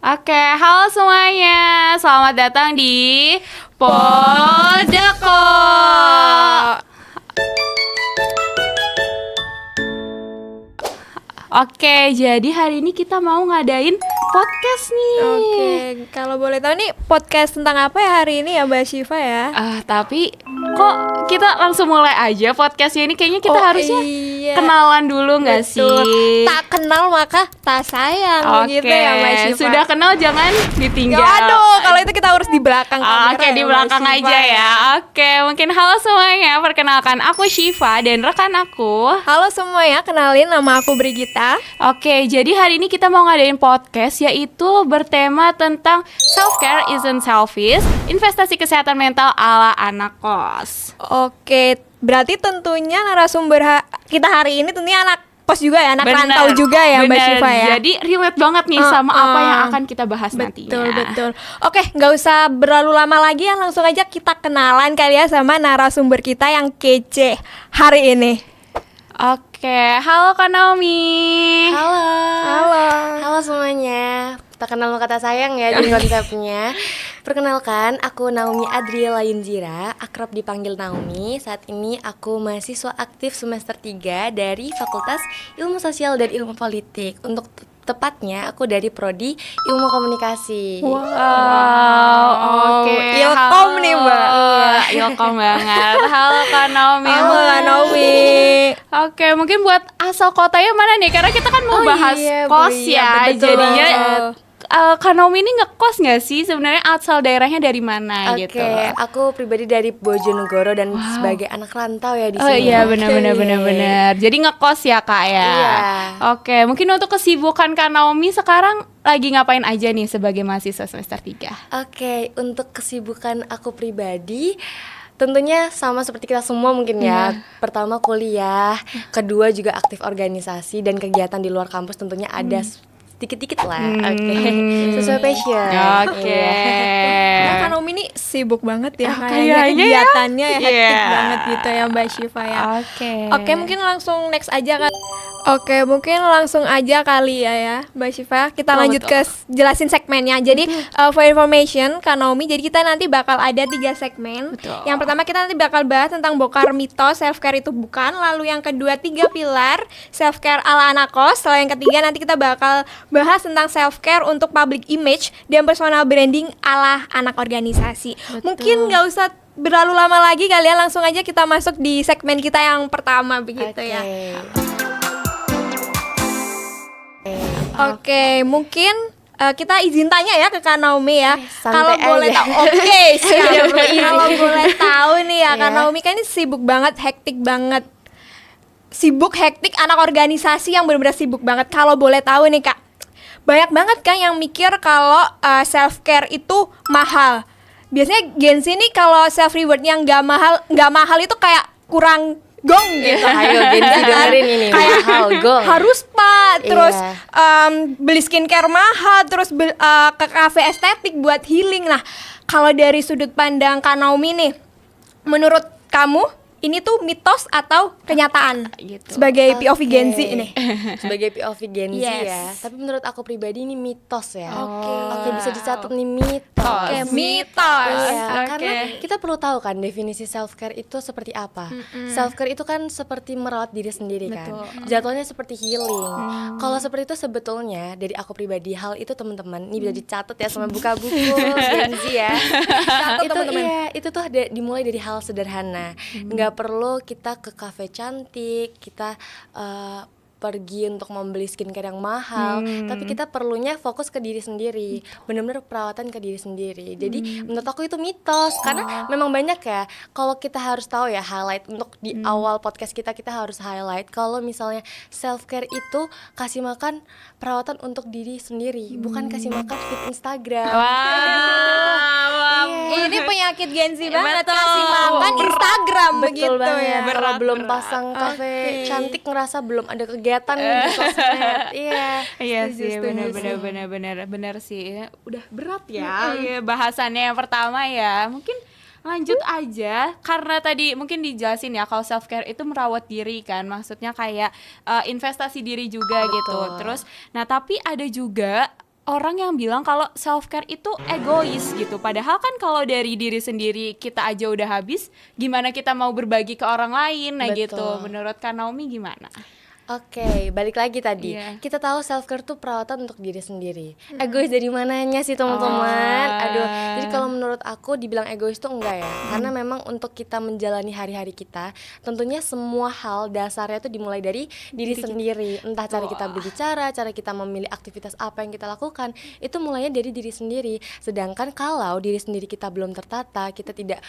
Oke, halo semuanya. Selamat datang di Podeko. Oke, jadi hari ini kita mau ngadain podcast nih. Oke, kalau boleh tahu nih podcast tentang apa ya hari ini ya Mbak Syifa ya? Tapi kok kita langsung mulai aja podcastnya ini? Kayaknya kita harusnya kenalan dulu nggak sih? Tak kenal maka tak sayang gitu ya Mbak Syifa. Sudah kenal jangan ditinggal. Aduh, kalau itu kita harus di belakang kamera. Oke, di ya, belakang Mbak Syifa aja ya. Oke, mungkin halo semuanya. Perkenalkan, aku Syifa dan rekan aku. Halo semuanya, kenalin nama aku Brigita. Oke, jadi hari ini kita mau ngadain podcast yaitu bertema tentang self-care isn't selfish, investasi kesehatan mental ala anak kos. Oke, berarti tentunya narasumber kita hari ini tentunya anak kos juga ya, anak Bener, rantau juga ya Mbak bener. Syifa ya. Jadi relate banget nih sama apa yang akan kita bahas nantinya. Betul. Oke, nggak usah berlalu lama lagi ya, langsung aja kita kenalan kali ya sama narasumber kita yang kece hari ini. Oke, halo Kak Naomi. Halo semuanya. Tak kenal maka tak sayang ya jadi konsepnya. Perkenalkan, aku Naomi Adriela Yunzira, akrab dipanggil Naomi. Saat ini aku mahasiswa aktif semester 3 dari Fakultas Ilmu Sosial dan Ilmu Politik. Untuk tepatnya aku dari prodi Ilmu Komunikasi. Oke. Ilkom Halo. nih, Mbak. Iya, Ilkom banget. Halo Kak Naomi. Halo Kak Naomi. Oke, mungkin buat asal kotanya mana nih? Karena kita kan mau bahas iya, Bu, kos iya, ya. betul Jadinya banget. Kak Naomi ini ngekos nggak sih? Sebenarnya asal daerahnya dari mana Oke, gitu? aku pribadi dari Bojonegoro dan sebagai anak rantau ya di sini. Oh iya, Oke. benar. Jadi ngekos ya Kak ya. Iya. Oke, mungkin untuk kesibukan Kak Naomi sekarang lagi ngapain aja nih sebagai mahasiswa semester 3? Oke, untuk kesibukan aku pribadi tentunya sama seperti kita semua mungkin ya. Pertama kuliah, kedua juga aktif organisasi dan kegiatan di luar kampus tentunya ada sedikit-dikit lah. Oke. Sesuai passion. Oke. Iya. Nah, Kak Naomi ini sibuk banget ya kayaknya kayaknya kegiatannya ya hektik Iya. banget gitu ya Mbak Syifa ya. Oke. Oke, mungkin langsung next aja kan. Oke, mungkin langsung aja kali ya Mbak Syifa. Kita Betul, lanjut ke jelasin segmennya. Jadi for information Kak Naomi, jadi kita nanti bakal ada 3 segmen. Betul. Yang pertama kita nanti bakal bahas tentang bongkar mitos self care itu bukan. Lalu yang kedua 3 pilar self care ala anak kos. Setelah yang ketiga nanti kita bakal bahas tentang self care untuk public image dan personal branding ala anak organisasi. Mungkin nggak usah berlalu lama lagi, kalian langsung aja kita masuk di segmen kita yang pertama begitu ya. Oke, mungkin kita izin tanya ya ke Kak Naomi ya. Kalau santai boleh aja. tahu, oke, siap. Kalau boleh tahu nih ya, Kak Naomi kan ini sibuk banget, hektik banget. Sibuk, hektik, anak organisasi yang benar-benar sibuk banget. Kalau boleh tahu nih Kak, banyak banget kan yang mikir kalau self care itu mahal. Biasanya Gen Z nih kalau self rewardnya nggak mahal itu kayak kurang gong gitu. Ayo Gen Z dengerin ini. Kayak Mahal, gong. harus Pak, terus Iya. beli skincare mahal, terus ke cafe estetik buat healing. Nah, kalau dari sudut pandang Kak Naomi nih, menurut kamu ini tuh mitos atau kenyataan Gitu. sebagai POV Gen Z Oke. ini? Sebagai POV Gen Z Yes. ya. Tapi menurut aku pribadi ini mitos ya. Oke. Oke, bisa dicatat nih mitos. Oke, mitos. Iya, Oke. karena kita perlu tahu kan definisi self care itu seperti apa. Self care itu kan seperti merawat diri sendiri kan. Jatuhnya seperti healing. Kalau seperti itu sebetulnya dari aku pribadi hal itu teman-teman ini bisa dicatat ya sama buka buku Gen Z ya. Itu teman-teman. iya, itu tuh dimulai dari hal sederhana. Nggak perlu kita ke kafe cantik, kita pergi untuk membeli skincare yang mahal, tapi kita perlunya fokus ke diri sendiri, benar-benar perawatan ke diri sendiri. Jadi menurut aku itu mitos, karena memang banyak ya. Kalau kita harus tahu ya highlight untuk di awal podcast kita harus highlight kalau misalnya self care itu kasih makan perawatan untuk diri sendiri, bukan kasih makan feed Instagram. Wah, Ini penyakit Gen Z banget, Betul. kasih makan Instagram begitu banget. ya. Kalau belum berat. pasang kafe Oke. cantik ngerasa belum ada kegiatan nih di sosmed. Iya. Iya Setuju, sih, setuju benar sih. Udah berat ya, ya bahasannya yang pertama ya. Mungkin lanjut aja karena tadi mungkin dijelasin ya kalau self care itu merawat diri kan, maksudnya kayak investasi diri juga gitu. Terus, nah tapi ada juga orang yang bilang kalau self care itu egois gitu. Padahal kan kalau dari diri sendiri kita aja udah habis, gimana kita mau berbagi ke orang lain? Nah Betul. gitu. Menurut Kak Naomi gimana? Oke, balik lagi tadi. Iya. Kita tahu self care tuh perawatan untuk diri sendiri. Egois dari mananya sih teman-teman? Aduh, jadi kalau menurut aku dibilang egois tuh enggak ya. Karena memang untuk kita menjalani hari-hari kita, tentunya semua hal dasarnya tuh dimulai dari diri sendiri. Entah cara kita berbicara, cara kita memilih aktivitas apa yang kita lakukan, itu mulainya dari diri sendiri. Sedangkan kalau diri sendiri kita belum tertata, kita tidak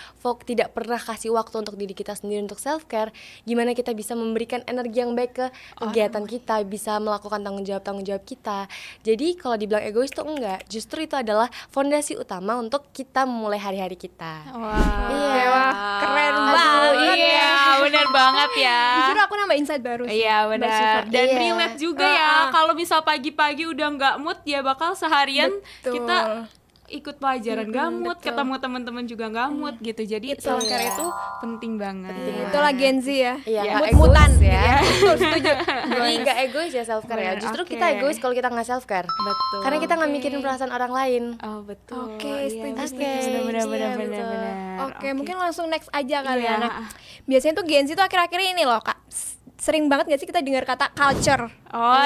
pernah kasih waktu untuk diri kita sendiri untuk self care, gimana kita bisa memberikan energi yang baik ke kegiatan kita, bisa melakukan tanggung jawab kita. Jadi kalau dibilang egois tuh enggak, justru itu adalah fondasi utama untuk kita memulai hari-hari kita. Wah, Iya. Wah, keren banget Iya, ya. benar banget ya. Jujur aku nambah insight baru sih. Iya Mbak benar. Syifa. Dan Iya. relate juga ya. Kalau misal pagi-pagi udah nggak mood ya bakal seharian Betul. kita ikut pelajaran nggak mood, betul. ketemu teman-teman juga nggak mood gitu. Jadi self care itu penting banget. Itulah Gen Z ya. Iya, Iya. nggak Mut-mutan egois ya. Betul, setuju. Jadi nggak egois ya self care ya. Bener, Justru oke. kita egois kalau kita nggak self care. Betul. Karena kita nggak mikirin perasaan orang lain. Oh betul. Oke, Iya, setuju, bener, setuju. bener, Iya, bener, betul. bener. Oke, mungkin langsung next aja kali Iya. ya. Nah, biasanya tuh Gen Z tuh akhir-akhir ini loh Kak, sering banget gak sih kita dengar kata culture? Oh,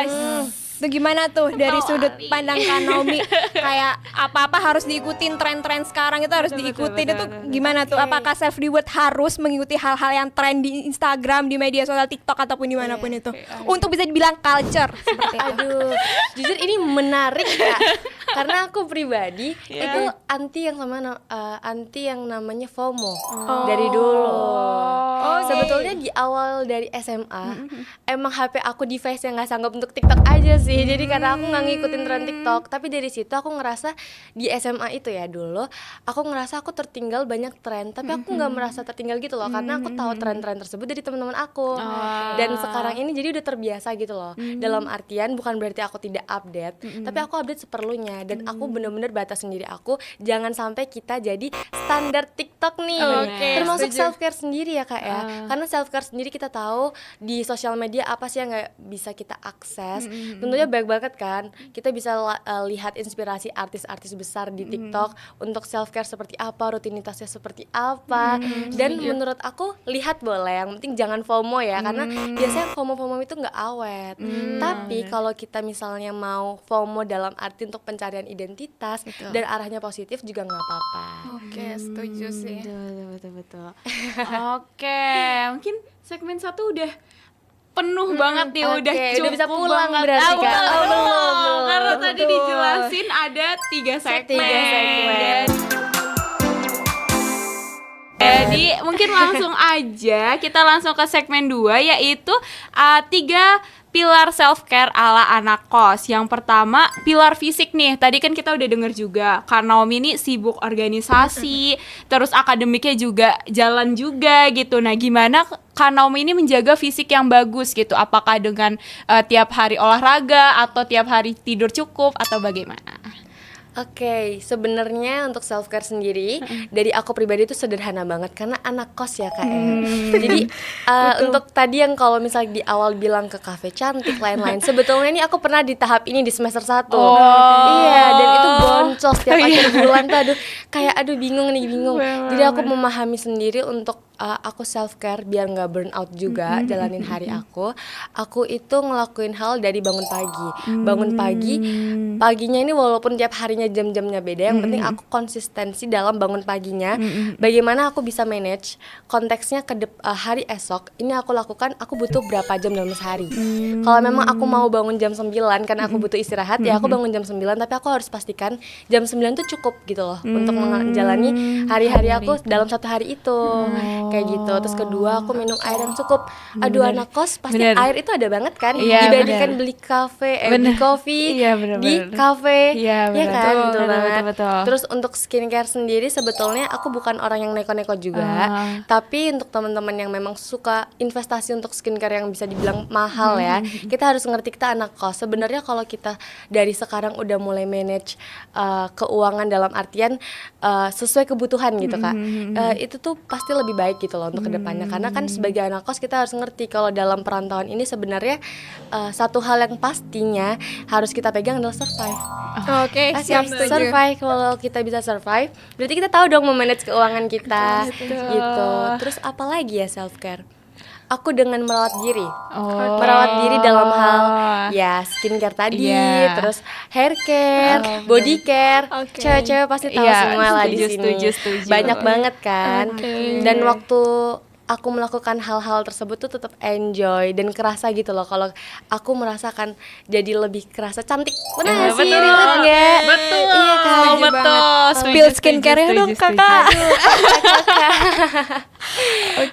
Itu gimana tuh dari Oh, sudut Ali. pandang Kak Naomi? Kayak apa-apa harus diikutin, tren-tren sekarang itu harus Betul, diikutin. betul, Itu betul. gimana tuh? Apakah self reward harus mengikuti hal-hal yang tren di Instagram, di media sosial, TikTok ataupun dimanapun itu untuk bisa dibilang culture seperti itu? Aduh, jujur ini menarik Kak. Karena aku pribadi itu anti yang namanya FOMO dari dulu. Sebetulnya di awal dari SMA emang HP aku device yang nggak sanggup untuk TikTok aja sih. Jadi karena aku nggak ngikutin tren TikTok. Tapi dari situ aku ngerasa di SMA itu ya dulu, aku ngerasa aku tertinggal banyak tren. Tapi aku nggak merasa tertinggal gitu loh, karena aku tahu tren-tren tersebut dari teman-teman aku. Dan sekarang ini jadi udah terbiasa gitu loh. Dalam artian bukan berarti aku tidak update, tapi aku update seperlunya. Dan aku bener-bener batas sendiri aku, jangan sampai kita jadi standar TikTok nih. Oke, Termasuk setuju. self care sendiri ya Kak ya. Karena self care sendiri kita tahu di sosial media apa sih yang nggak bisa kita akses. Tentunya baik banget kan. Kita bisa lihat inspirasi artis-artis besar di TikTok untuk self care seperti apa, rutinitasnya seperti apa. Dan menurut aku lihat boleh, yang penting jangan FOMO ya, karena biasanya FOMO itu nggak awet. Tapi kalau kita misalnya mau FOMO dalam arti untuk pencarian identitas dan arahnya positif juga nggak apa-apa. Oke, setuju sih. Betul. Oke, mungkin segmen 1 udah penuh banget nih, oke, udah udah cukup bisa pulang banget. berarti, Kak. Belum. Oh, belum. Karena tadi Betul. dijelasin ada 3 segmen. 3 segmen. Jadi mungkin langsung aja kita langsung ke segmen 2, yaitu 3 pilar self care ala anak kos. Yang pertama pilar fisik nih. Tadi kan kita udah denger juga Kak Naomi ini sibuk organisasi, terus akademiknya juga jalan juga gitu. Nah, gimana Kak Naomi ini menjaga fisik yang bagus gitu? Apakah dengan tiap hari olahraga atau tiap hari tidur cukup atau bagaimana? Oke, sebenarnya untuk self care sendiri dari aku pribadi itu sederhana banget karena anak kos ya Kak ya. Jadi untuk tadi yang kalau misalnya di awal bilang ke kafe cantik lain-lain, sebetulnya ini aku pernah di tahap ini di semester 1. Iya, dan itu boncos tiap akhir bulan tuh aduh bingung. Jadi aku memahami sendiri untuk aku self care biar nggak burn out juga jalanin hari aku. Aku itu ngelakuin hal dari bangun pagi. Paginya ini walaupun tiap harinya jam-jamnya beda, yang penting aku konsistensi dalam bangun paginya. Bagaimana aku bisa manage konteksnya ke hari esok. Ini aku lakukan, aku butuh berapa jam dalam sehari. Kalau memang aku mau bangun jam 9 karena aku butuh istirahat, ya aku bangun jam 9, tapi aku harus pastikan jam 9 tuh cukup gitu loh untuk menjalani hari-hari aku dalam satu hari itu. Kayak gitu. Terus kedua, aku minum air yang cukup. Aduh, anak kos pasti Bener. air itu ada banget kan, Iya, dibandingkan bener. beli beli Bener. coffee Iya, bener, di bener. kafe. Iya, Iya bener. kan, betul Betul, banget. betul. Terus untuk skincare sendiri sebetulnya aku bukan orang yang neko-neko juga, tapi untuk teman-teman yang memang suka investasi untuk skincare yang bisa dibilang mahal ya, kita harus ngerti kita anak kos. Sebenarnya kalau kita dari sekarang udah mulai manage keuangan dalam artian sesuai kebutuhan gitu Kak. Itu tuh pasti lebih baik gitu loh untuk kedepannya, karena kan sebagai anak kos kita harus ngerti kalau dalam perantauan ini sebenarnya satu hal yang pastinya harus kita pegang adalah survive. Oke, Pasti siap, harus setuju. survive. Kalau kita bisa survive, berarti kita tahu dong memanage keuangan kita gitu. Terus apa lagi ya self care? Aku dengan merawat diri. Merawat diri dalam hal ya skincare tadi, Iya. terus hair care, body care. Oke. Cewek-cewek pasti tahu Iya, semua lah di setuju, sini. setuju. Banyak banget kan. Oke. Dan waktu aku melakukan hal-hal tersebut tuh tetap enjoy dan kerasa gitu loh, kalau aku merasakan jadi lebih kerasa cantik. Benar nggak sih? betul. Relate nggak? Betul. Iya kan? Setuju betul. banget. Setuju, Spill setuju, skincare-nya setuju, dong, setuju. Kakak.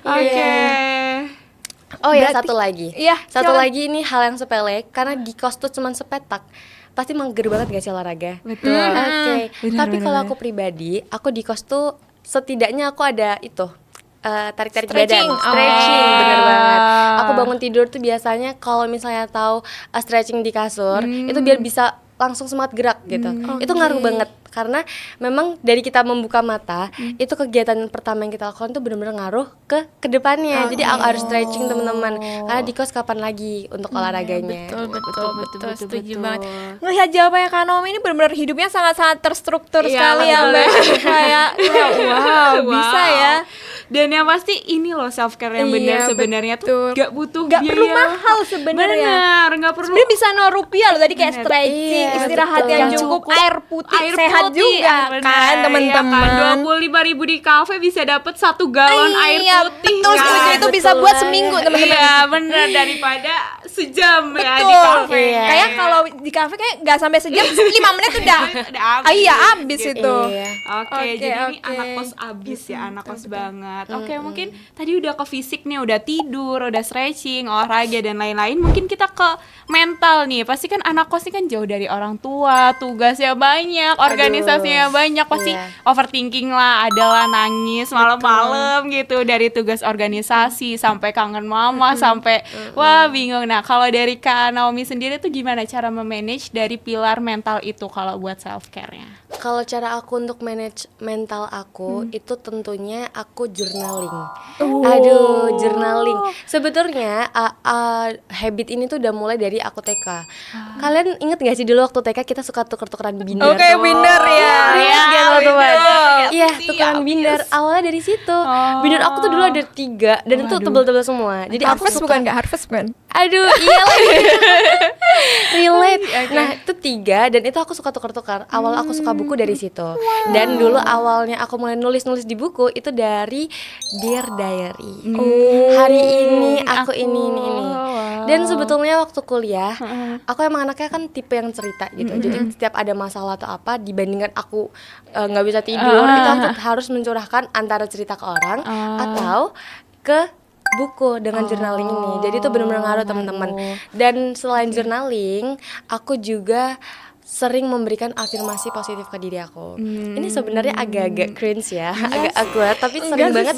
Oke. Oh ya, Berarti- satu lagi. Iya, Satu silakan. lagi ini hal yang sepele, karena di kos tuh cuman sepetak. Pasti mager banget gak sih olahraga? Betul. Oke. Benar, Tapi benar, kalau benar. aku pribadi, aku di kos tuh setidaknya aku ada itu tarik-tarik Stretching. badan, stretching, bener banget. Aku Ah. bangun tidur tuh biasanya kalau misalnya tahu stretching di kasur, itu biar bisa langsung semangat gerak gitu. Itu ngaruh banget, karena memang dari kita membuka mata, itu kegiatan pertama yang kita lakukan tuh benar-benar ngaruh ke kedepannya. Jadi aku harus stretching teman-teman, karena di kos kapan lagi untuk olahraganya. Betul, Setuju banget. Ngelihat jawabannya Kak Naomi ini benar-benar hidupnya sangat-sangat terstruktur Iya, sekali ya, betul. Mbak. Kayak wow, bisa ya. Dan yang pasti ini loh self care yang benar Iya, sebenarnya betul. tuh gak butuh Nggak perlu biaya. mahal sebenarnya. Benar, gak perlu. Sebenarnya bisa 0 rupiah loh tadi, kayak Bener. stretching, Iya, istirahat betul. yang Yang cukup, cukup. air putih, Air sehat putih, juga bener, kan ya teman-teman. kan? 25.000 di kafe bisa dapat 1 galon air Iya, putih. betul, kan? setuju. Itu bisa Betul buat banget. seminggu teman-teman. Iya, bener, daripada sejam ya di Betul. kafe. Iya. Kayak kalau di kafe kayak nggak sampai sejam, 5 menit udah. Udah habis. Ah, iya, habis Gitu. itu. Iya. Oke, Oke, jadi ini oke. anak kos abis ya, anak kos banget. Oke, mungkin tadi udah ke fisik nih, udah tidur, udah stretching, olahraga dan lain-lain. Mungkin kita ke mental nih. Pasti kan anak kos ini kan jauh dari orang tua, tugasnya banyak, organisasinya banyak, pasti iya. overthinking lah, adalah nangis malam-malam gitu dari tugas organisasi sampai kangen mama sampai wah bingung. Nah, kalau dari Kak Naomi sendiri tuh gimana cara memanage dari pilar mental itu kalau buat self care-nya? Kalau cara aku untuk manage mental aku itu tentunya aku journaling. Aduh, journaling. Sebetulnya habit ini tuh udah mulai dari aku TK. Kalian inget gak sih dulu waktu TK kita suka tuker-tukeran binder? Oke, binder ya. Ingat Iya, gak teman-teman? binder. Iya, Iya, tukeran binder. Awalnya dari situ. Binder aku tuh dulu ada 3 dan itu tebel-tebel semua. Jadi aku Harvest suka. bukan nggak Harvest kan? Aduh, iya lagi. Relate. Nah, itu 3 dan itu aku suka tukar-tukar. Awal aku suka buku dari situ. Dan dulu awalnya aku mulai nulis-nulis di buku itu dari Dear Diary. Hari ini aku ini. Dan sebetulnya waktu kuliah, aku emang anaknya kan tipe yang cerita gitu. Jadi setiap ada masalah atau apa, dibandingkan aku nggak bisa tidur, itu aku harus mencurahkan antara cerita ke orang atau ke buku dengan journaling ini. Jadi itu benar-benar ngaruh teman-teman. Dan selain journaling, aku juga sering memberikan afirmasi positif ke diri aku. Ini sebenarnya agak-agak cringe ya, agak awkward, tapi sering banget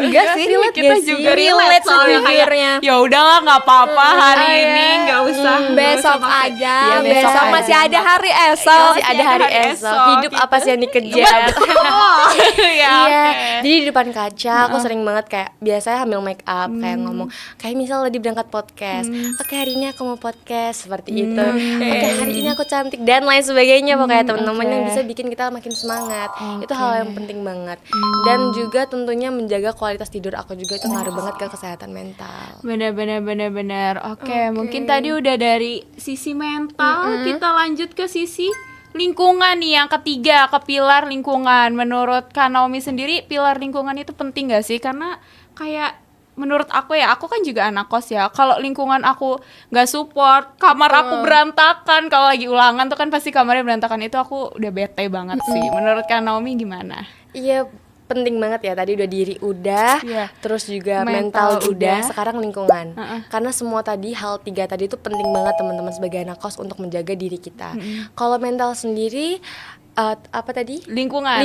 Enggak sih. Relate Kita gak sih? juga relate soalnya sejujurnya. kayak ya udahlah nggak apa-apa hari ini nggak usah nggak Besok usah pakai. aja, Iya, besok aja. masih ada hari esok. Masih ada hari esok. Hidup apa sih yang dikejar? Ya, Iya, oke. jadi di depan kaca aku sering banget kayak biasanya ambil make up, kayak ngomong kayak misal lagi berangkat podcast, oke hari ini aku mau podcast seperti itu, oke hari ini aku cantik dan lain sebagainya, pokoknya teman-teman yang bisa bikin kita makin semangat. Itu hal yang penting banget. Dan juga tentunya menjaga kualitas tidur aku juga itu ngaruh banget ke kesehatan mental. Benar. Oke, mungkin tadi udah dari sisi mental, kita lanjut ke sisi lingkungan nih yang ketiga, ke pilar lingkungan. Menurut Kak Naomi sendiri, pilar lingkungan itu penting gak sih? Karena kayak menurut aku ya, aku kan juga anak kos ya. Kalau lingkungan aku nggak support, kamar aku berantakan. Kalau lagi ulangan tuh kan pasti kamarnya berantakan. Itu aku udah bete banget sih. Menurut Kak Naomi gimana? Iya, penting banget ya, tadi udah diri udah, Iya. terus juga Mental mental udah. udah, sekarang lingkungan. Karena semua tadi hal 3 tadi itu penting banget teman-teman sebagai anak kos untuk menjaga diri kita. Kalau mental sendiri apa tadi? Lingkungan.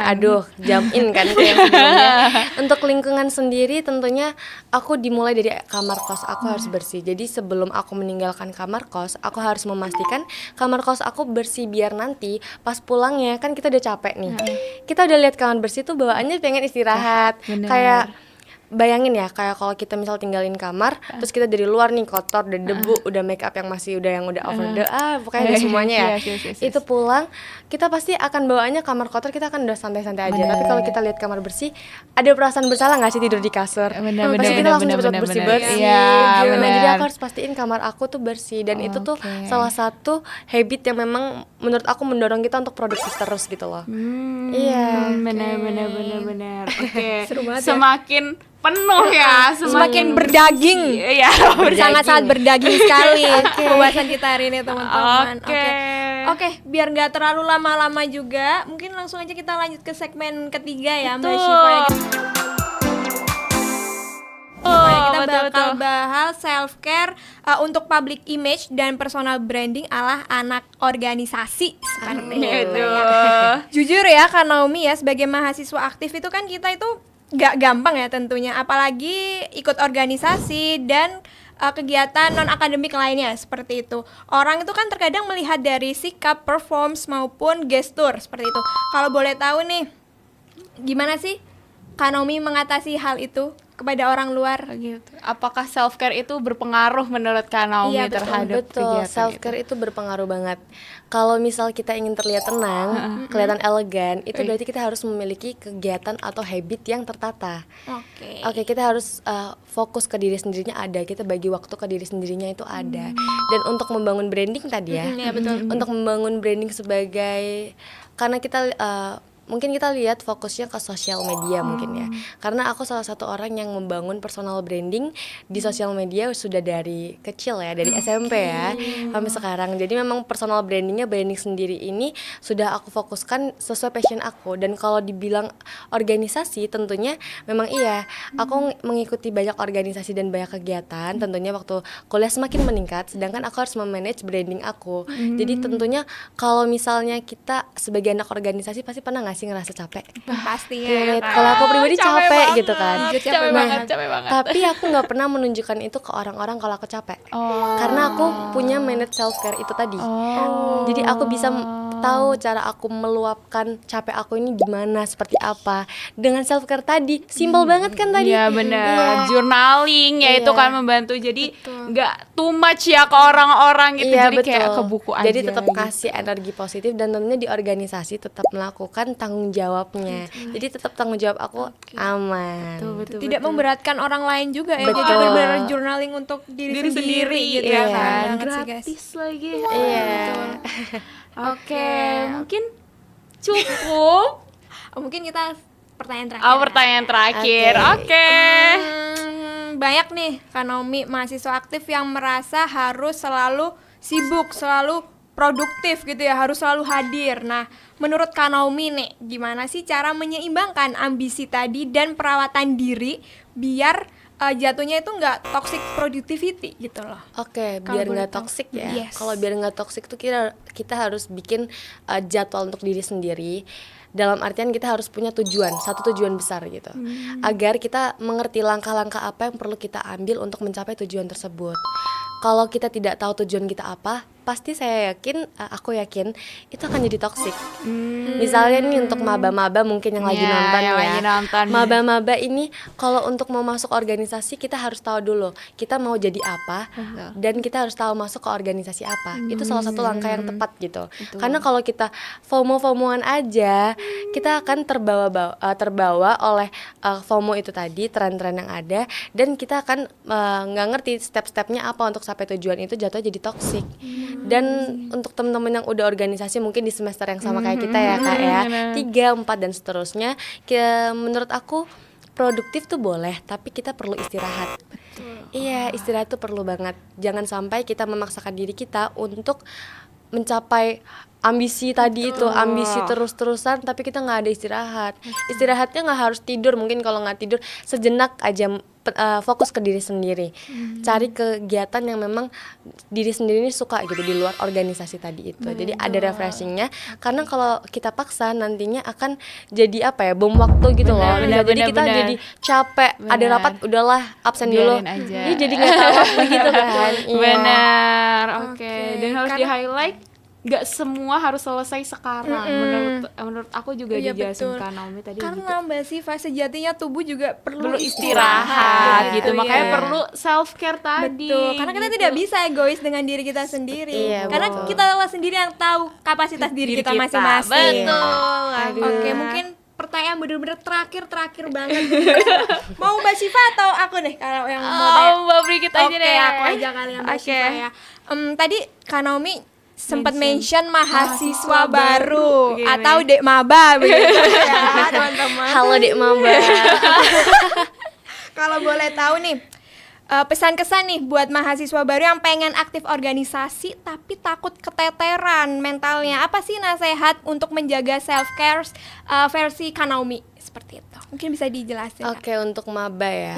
Aduh, jump in kan ke yang sebelumnya. Untuk lingkungan sendiri tentunya aku dimulai dari kamar kos aku harus bersih. Jadi sebelum aku meninggalkan kamar kos, aku harus memastikan kamar kos aku bersih biar nanti pas pulangnya kan kita udah capek nih. Kita udah lihat kamar bersih tuh bawaannya pengen istirahat. Bener. Kayak bayangin ya, kayak kalau kita misal tinggalin kamar, terus kita dari luar nih kotor, udah debu, udah make up yang udah over the pokoknya udah semuanya ya. Yes. Itu pulang, kita pasti akan bawaannya kamar kotor, kita akan udah santai-santai aja. Tapi kalau kita lihat kamar bersih, ada perasaan bersalah nggak sih tidur di kasur? Pasti kita langsung cepet-cepet bersih-bersih. Iya, Nah, jadi bener. aku harus pastiin kamar aku tuh bersih, dan itu tuh salah satu habit yang memang menurut aku mendorong kita untuk produktif terus gitu loh. Iya. Benar. Oke. Seru banget ya. Semakin penuh ya, Semakin berdaging. Iya, Sangat-sangat berdaging sekali pembahasan kita hari ini teman-teman. Oke. Oke, biar nggak terlalu lama-lama juga, mungkin langsung aja kita lanjut ke segmen ketiga ya Mbak Betul. Syifa. Kita betul. bakal bahas self care untuk public image dan personal branding ala anak organisasi seperti itu. Gitu. Jujur ya Kak Naomi ya, sebagai mahasiswa aktif itu kan kita itu gak gampang ya tentunya, apalagi ikut organisasi dan kegiatan non akademik lainnya seperti itu. Orang itu kan terkadang melihat dari sikap, performance maupun gestur seperti itu. Kalau boleh tahu nih, gimana sih Kak Naomi mengatasi hal itu kepada orang luar? Gitu. Apakah self care itu berpengaruh menurut Kak Naomi Iya, betul, terhadap Betul, kegiatan self care itu berpengaruh banget. Kalau misal kita ingin terlihat tenang, kelihatan elegan, itu berarti kita harus memiliki kegiatan atau habit yang tertata. Oke, kita harus fokus ke diri sendirinya ada, kita bagi waktu ke diri sendirinya itu ada. Dan untuk membangun branding tadi ya, Iya, betul. untuk membangun branding sebagai, karena kita mungkin kita lihat fokusnya ke sosial media mungkin ya. Karena aku salah satu orang yang membangun personal branding di sosial media sudah dari kecil ya, dari SMP ya sampai sekarang. Jadi memang personal branding sendiri ini sudah aku fokuskan sesuai passion aku. Dan kalau dibilang organisasi tentunya memang iya, aku mengikuti banyak organisasi dan banyak kegiatan. Tentunya waktu kuliah semakin meningkat, sedangkan aku harus memanage branding aku. Jadi tentunya kalau misalnya kita sebagai anak organisasi pasti pernah nggak sih ngerasa capek? Pastinya. Kalau aku pribadi capek gitu kan. Capek Nah, banget. tapi aku nggak pernah menunjukkan itu ke orang-orang kalau aku capek. Karena aku punya manage self care itu tadi. Jadi aku bisa tahu cara aku meluapkan capek aku ini gimana, seperti apa. Dengan self care tadi, simple banget kan tadi. Iya benar. Journaling ya itu Iya. kan membantu. Jadi nggak too much ya ke orang-orang gitu. Iya, Jadi kayak ke buku aja. Jadi tetap gitu. kasih energi positif, dan tentunya di organisasi tetap melakukan tanggung jawabnya. Jadi tetap tanggung jawab aku aman. Betul. Tidak memberatkan orang lain juga ya. Betul. Jadi benar-benar journaling untuk diri sendiri gitu iya. ya kan. Banget sih, guys. Gratis lagi. Iya. Oke, mungkin cukup. Mungkin kita pertanyaan terakhir. Pertanyaan terakhir. Oke. Banyak nih Kak Naomi mahasiswa aktif yang merasa harus selalu sibuk, selalu produktif gitu ya, harus selalu hadir. Nah, menurut Kak Naomi nih, gimana sih cara menyeimbangkan ambisi tadi dan perawatan diri biar jatuhnya itu nggak toxic productivity gitu loh? Oke, Kalau biar boleh nggak tahu. toksik ya. Yes. Kalau biar nggak toksik tuh kita harus bikin jadwal untuk diri sendiri. Dalam artian kita harus punya tujuan, satu tujuan besar gitu. Agar kita mengerti langkah-langkah apa yang perlu kita ambil untuk mencapai tujuan tersebut. Kalau kita tidak tahu tujuan kita apa, pasti aku yakin itu akan jadi toksik. Misalnya nih untuk maba-maba mungkin yang lagi Iya, nonton yang ya. lagi nonton. Maba-maba ini kalau untuk mau masuk organisasi kita harus tahu dulu kita mau jadi apa, dan kita harus tahu masuk ke organisasi apa. Itu salah satu langkah yang tepat gitu. Karena kalau kita FOMO-FOMOan aja, kita akan terbawa oleh FOMO itu tadi, tren-tren yang ada, dan kita akan nggak ngerti step-stepnya apa untuk sampai tujuan itu, jatuh jadi toksik. Dan untuk teman-teman yang udah organisasi mungkin di semester yang sama kayak kita ya Kak ya, 3, 4 dan seterusnya, menurut aku produktif tuh boleh, tapi kita perlu istirahat. Iya, istirahat tuh perlu banget. Jangan sampai kita memaksakan diri kita untuk mencapai ambisi tadi itu, ambisi terus-terusan tapi kita nggak ada istirahat. Istirahatnya nggak harus tidur, mungkin kalau nggak tidur sejenak aja fokus ke diri sendiri. Cari kegiatan yang memang diri sendiri ini suka gitu di luar organisasi tadi itu. Jadi ada refreshingnya, karena kalau kita paksa nantinya akan jadi apa ya, bom waktu gitu loh. Benar, Jadi kita benar. jadi capek, ada Benar. rapat udahlah absen Biarin dulu. aja. Iya, jadi nggak tahu waktu gitu kan. Iya. Benar, oke. Oke, Dan harus karena- di-highlight, nggak semua harus selesai sekarang. Menurut aku juga Iya, dijelasin betul. Kak Naomi tadi Karena gitu. Mbak Siva sejatinya tubuh juga Perlu perlu istirahat gitu, makanya iya. perlu self care tadi. Betul, karena kita gitu. tidak bisa egois dengan diri kita sendiri. Iya, Karena betul. kita lah sendiri yang tahu kapasitas diri kita masing-masing. Betul. Aduh. Oke, mungkin pertanyaan bener-bener terakhir banget. Mau Mbak Siva atau aku nih kalau yang mau tanya? Mbak Brigit aja Oke, deh. aku aja kali yang Mbak Oke. Siva ya. Tadi Kak Naomi sempat Mention mention mahasiswa mahasiswa baru baru. Gimana? atau Dek Maba begitu ya, teman-teman. Halo Dek Maba. Kalau boleh tahu nih, pesan-kesan nih buat mahasiswa baru yang pengen aktif organisasi tapi takut keteteran mentalnya. Apa sih nasihat untuk menjaga self care versi Kanaomi seperti itu? Mungkin bisa dijelasin. Kak. Oke, untuk maba ya.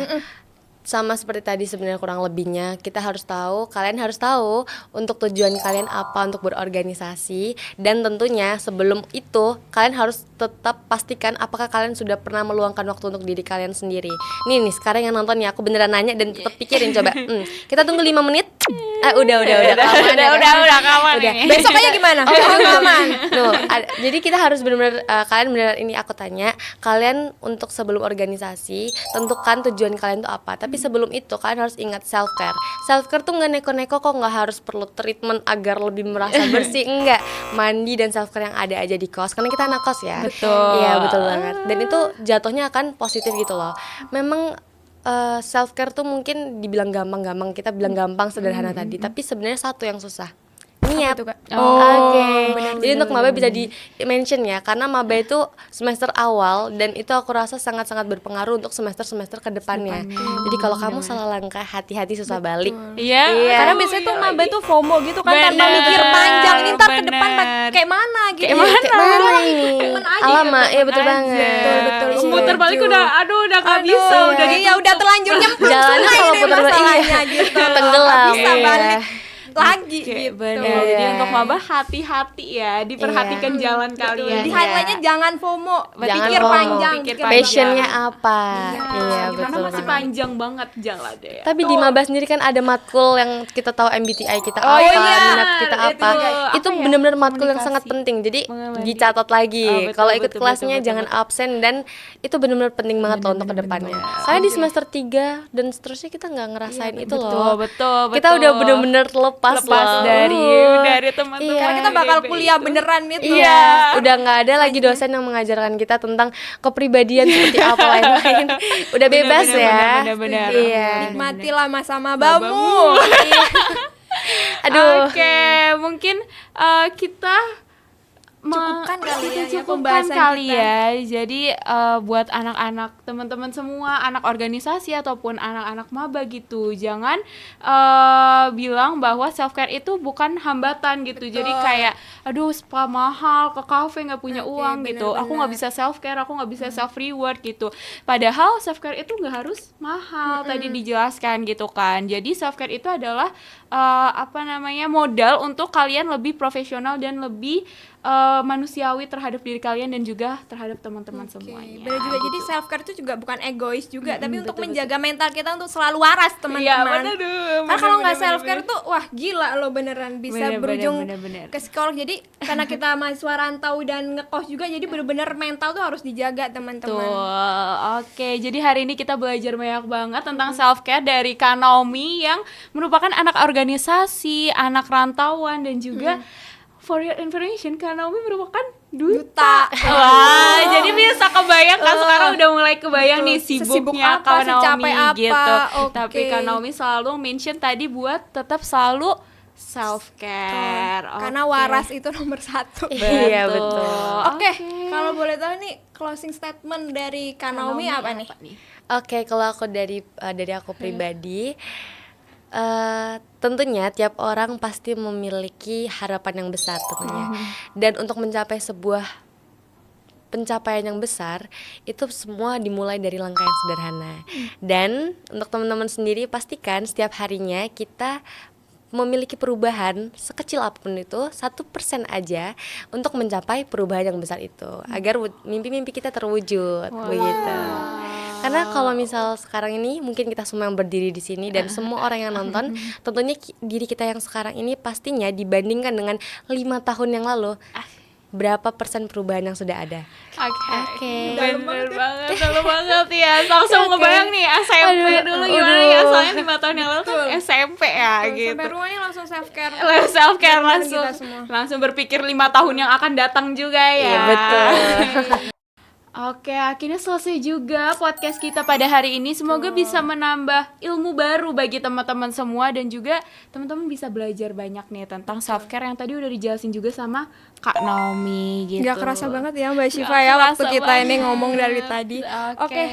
Sama seperti tadi sebenarnya kurang lebihnya, kita harus tahu, kalian harus tahu untuk tujuan kalian apa untuk berorganisasi, dan tentunya sebelum itu kalian harus tetap pastikan apakah kalian sudah pernah meluangkan waktu untuk diri kalian sendiri. Nih sekarang yang nonton ya, aku beneran nanya dan tetap pikirin coba. Kita tunggu 5 menit. Udah kelamaan ya, kan? udah kawan Udah. ini. Besok aja gimana? Aman. Tuh, jadi kita harus benar-benar kalian benar ini aku tanya, kalian untuk sebelum organisasi tentukan tujuan kalian tuh apa. Tapi sebelum itu kalian harus ingat self care. Self care tuh nggak neko-neko kok, nggak harus perlu treatment agar lebih merasa bersih, enggak. Mandi dan self care yang ada aja di kos, karena kita anak kos ya. Betul. Iya, betul banget. Dan itu jatuhnya akan positif gitu loh. Memang self care tuh mungkin dibilang gampang-gampang, kita bilang gampang sederhana tadi, tapi sebenarnya satu yang susah. Niat. tuh, Kak? Oke. Jadi untuk maba bisa di mention ya, karena maba itu semester awal dan itu aku rasa sangat-sangat berpengaruh untuk semester-semester ke depannya. Jadi kalau kamu salah langkah, hati-hati susah balik. Iya. Karena biasanya tuh maba tuh FOMO gitu kan, tanpa Bener, mikir panjang ini ntar ke depan bener. kayak mana gitu. Kayak mana? Kayak mana ini? Temen aja, Alamak, temen iya betul aja. banget. Betul. Muter balik Setuju. udah nggak bisa, udah iya udah terlanjur nyemplung Jalannya sungai kalau deh puter balik, masalahnya iya. gitu. Tenggelam, Nggak bisa iya. balik lagi Kayak gitu. bener. Iya. Jadi untuk maba hati-hati ya, diperhatikan jalan kalian. Di Iya. highlightnya jangan FOMO, Jangan pikir FOMO. panjang, Pikir pikir Passionnya panjang. apa? Iya, Karena betul masih banget. panjang banget jalannya ya. Tapi di maba sendiri kan ada matkul yang kita tahu MBTI kita Oh apa, iya, minat kita itu apa. juga. Itu Apa ya? benar-benar matkul yang Komunikasi. sangat penting. Jadi Mengenai- dicatat lagi. Oh, betul, Kalau ikut betul, kelasnya betul, jangan absen, dan itu benar-benar penting banget loh untuk kedepannya. Karena di semester 3 dan seterusnya kita nggak ngerasain itu loh. Betul. Kita udah benar-benar lepas lepas loh. dari teman-teman. Iya. Karena kita bakal DB kuliah itu. beneran itu. Iya, udah nggak ada lagi dosen yang mengajarkan kita tentang kepribadian seperti apa lain-lain. Udah bebas Bener, ya. bener. Iya. Nikmatilah masa mabamu. Aduh. Oke, mungkin kita Cukupkan kali kita ya, ya, cukupkan pembahasan kali kita. ya. Jadi buat anak-anak teman-teman semua, anak organisasi ataupun anak-anak maba gitu, jangan bilang bahwa self care itu bukan hambatan gitu. Jadi kayak aduh spa mahal, ke cafe nggak punya Oke, uang gitu. Aku nggak benar-benar. bisa self care, aku nggak bisa self reward gitu. Padahal self care itu nggak harus mahal, tadi dijelaskan gitu kan. Jadi self care itu adalah modal untuk kalian lebih profesional dan lebih manusiawi terhadap diri kalian dan juga terhadap teman-teman semuanya. Benar juga. Jadi gitu. self care itu juga bukan egois juga, tapi untuk menjaga mental kita untuk selalu waras, Iya, teman-teman. bener tuh. Karena kalau nggak self care tuh wah gila lo beneran bisa Bener, berujung bener. ke psikolog. Jadi karena kita mahasiswa rantau dan ngekos juga, jadi bener-bener mental tuh harus dijaga, teman-teman. Oke, jadi hari ini kita belajar banyak banget tentang self care dari Kak Naomi yang merupakan anak organisasi, anak rantauan, dan juga for your information, Kak Naomi merupakan duta. Wah, jadi bisa kebayang kan, sekarang udah mulai kebayang Betul. nih Sesibuk sibuknya apa, Kak Naomi secapek apa, gitu. oke. Tapi Kak Naomi selalu mention tadi buat tetap selalu self care. Karena waras itu nomor 1. Iya, betul. Oke, kalau boleh tahu nih closing statement dari Kak Naomi apa nih? Oke, kalau aku dari aku pribadi, tentunya tiap orang pasti memiliki harapan yang besar tentunya. Dan untuk mencapai sebuah pencapaian yang besar itu semua dimulai dari langkah yang sederhana. Dan untuk teman-teman sendiri pastikan setiap harinya kita memiliki perubahan sekecil apapun itu 1% aja untuk mencapai perubahan yang besar itu agar mimpi-mimpi kita terwujud begitu. Karena kalau misal sekarang ini mungkin kita semua yang berdiri di sini dan semua orang yang nonton, tentunya diri kita yang sekarang ini pastinya dibandingkan dengan 5 tahun yang lalu berapa persen perubahan yang sudah ada. Oke. Bener banget, dalam banget ya. Langsung ngebayang nih SMP dulu gimana ya, soalnya 5 tahun yang lalu kan SMP ya gitu. Sampai rumahnya langsung self care. Self care Kita langsung semua. langsung berpikir 5 tahun yang akan datang juga ya. Iya, betul. Oke, akhirnya selesai juga podcast kita pada hari ini. Semoga bisa menambah ilmu baru bagi teman-teman semua dan juga teman-teman bisa belajar banyak nih tentang self care yang tadi udah dijelasin juga sama Kak Naomi gitu. Gak kerasa banget ya Mbak Syifa Gak ya waktu kerasa kita ini banget. ngomong dari tadi. Oke.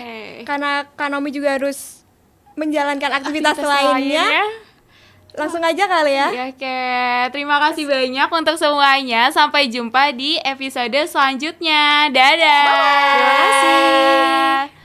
Karena Kak Naomi juga harus menjalankan aktivitas lainnya. Langsung aja kali ya. Ya, oke, terima kasih banyak untuk semuanya. Sampai jumpa di episode selanjutnya. Dadah. Terima kasih.